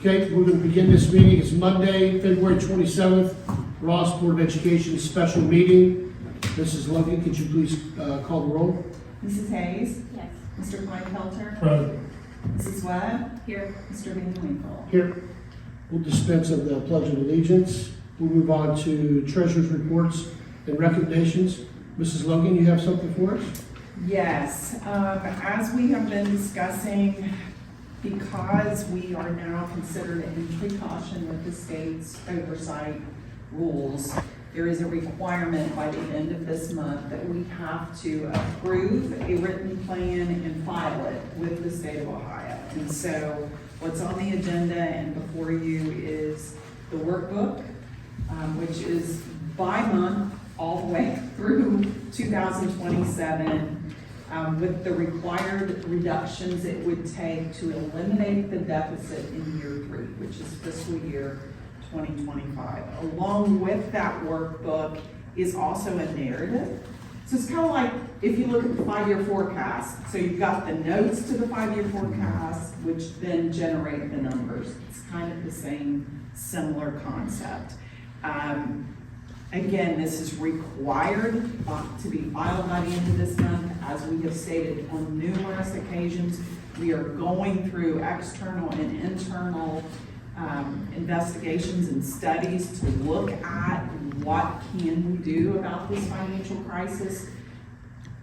Okay, we're going to begin this meeting. It's Monday, February 27th, Ross Board of Education special meeting. Mrs. Logan, could you please call the roll? Mrs. Hayes? Yes. Mr. Kleinfelter? Present. Mrs. Webb? Here. Mr. Van Winkle? Here. We'll dispense of the Pledge of Allegiance. We'll move on to treasurer's reports and recommendations. Mrs. Logan, you have something for us? Yes, as we have been discussing, because we are now considered in precaution with the state's oversight rules, there is a requirement by the end of this month that we have to approve a written plan and file it with the state of Ohio. And so what's on the agenda and before you is the workbook, which is by month all the way through 2027. With the required reductions it would take to eliminate the deficit in year 3, which is fiscal year 2025. Along with that workbook is also a narrative. So it's kind of like if you look at the 5-year forecast, so you've got the notes to the 5-year forecast, which then generate the numbers. It's kind of the same, similar concept. Again, this is required to be filed by the end of this month. As we have stated on numerous occasions, we are going through external and internal investigations and studies to look at what can we do about this financial crisis.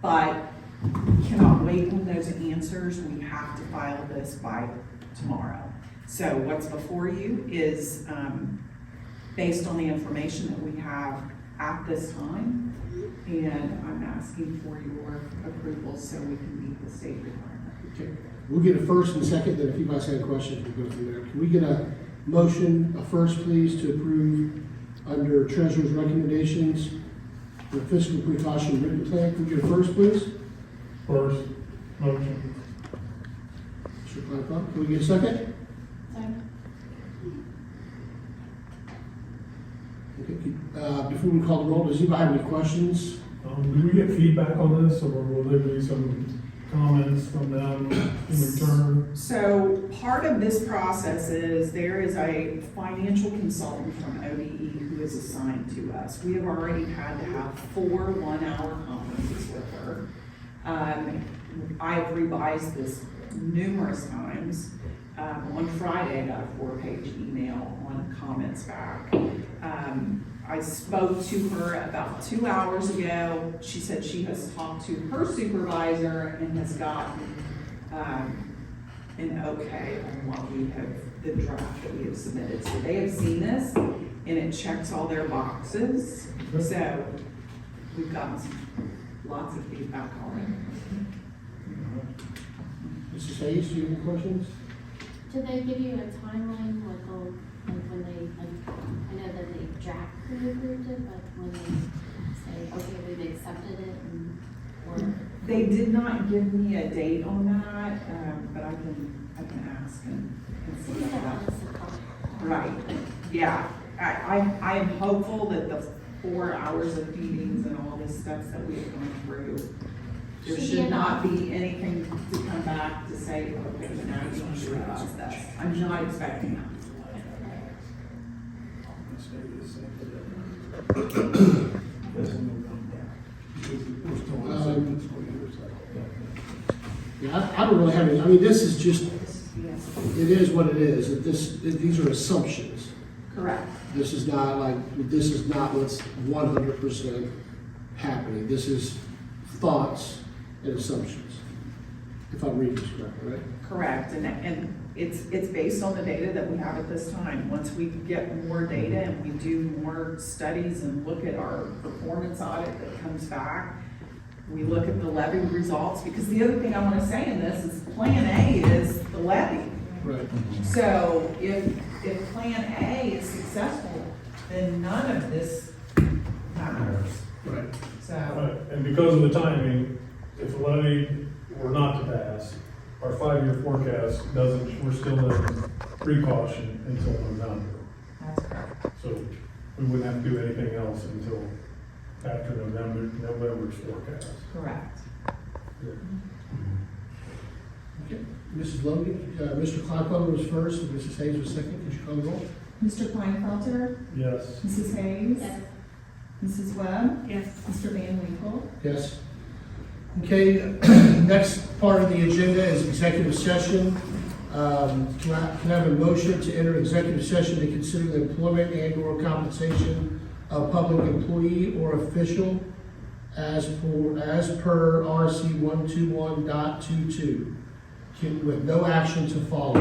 But we cannot wait on those answers. We have to file this by tomorrow. So what's before you is based on the information that we have at this time, and I'm asking for your approval so we can meet the state requirement. Okay. We'll get a first and second, then if you guys have questions, we'll go from there. Can we get a motion, a first please, to approve under treasurer's recommendations, the fiscal precaution written plan? Can we get a first, please? First, motion. Mr. Kleinfeld, can we get a second? Second. Okay. Before we call the roll, does anybody have any questions? Do we get feedback on this, or will there be some comments from them in return? So part of this process is there is a financial consultant from ODE who is assigned to us. We have already had to have 4 one-hour conferences with her. I've revised this numerous times. On Friday, I got a 4-page email on comments back. I spoke to her about 2 hours ago. She said she has talked to her supervisor and has gotten an okay on what we have, the draft that we have submitted. So they have seen this and it checks all their boxes. So we've gotten lots of feedback already. Mrs. Hayes, do you have any questions? Do they give you a timeline, like when they, I know that they draft pre-approved it, but when they say, okay, we've accepted it, or? They did not give me a date on that, but I can ask and see Please about have that. us a call. Right, yeah. I am hopeful that the 4 hours of meetings and all the steps that we have gone through, there should not be anything to come back to say, okay, now you need to revise this. I'm not expecting that. Yeah, I don't really have any, I mean, this is just, Yes, it is what it is. These are assumptions. correct. This is not what's 100% happening. This is thoughts and assumptions, if I'm reading this correctly, right? Correct, and it's based on the data that we have at this time. Once we get more data and we do more studies and look at our performance audit that comes back, we look at the levy results, because the other thing I want to say in this is Plan A is the levy. Right. So if Plan A is successful, then none of this matters. Right. So, And because of the timing, if the levy were not to pass, our 5-year forecast doesn't, we're still in precaution until November. that's correct. So we wouldn't have to do anything else until after November's forecast. Correct. Yeah. Okay. Mrs. Logan, Mr. Kleinfelder was first, and Mrs. Hayes was second. Could you call the roll? Mr. Kleinfelter, Yes. Mrs. Hayes, Yes. Mrs. Webb, Yes. Mr. Van Winkle. Yes. Okay, next part of the agenda is executive session. Can I have a motion to enter executive session to consider the employment and/or compensation of public employee or official as per RC 121.22, with no action to follow.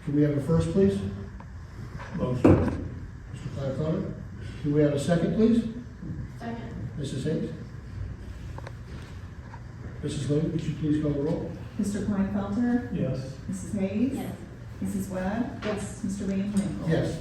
Can we have a first, please? Motion. Mr. Kleinfelder. Can we have a second, please? Second. Mrs. Hayes? Mrs. Lynn, would you please call the roll? Mr. Kleinfelter, Yes. Mrs. Hayes, Yes. Mrs. Webb, Yes. Mr. Van Winkle. Yes.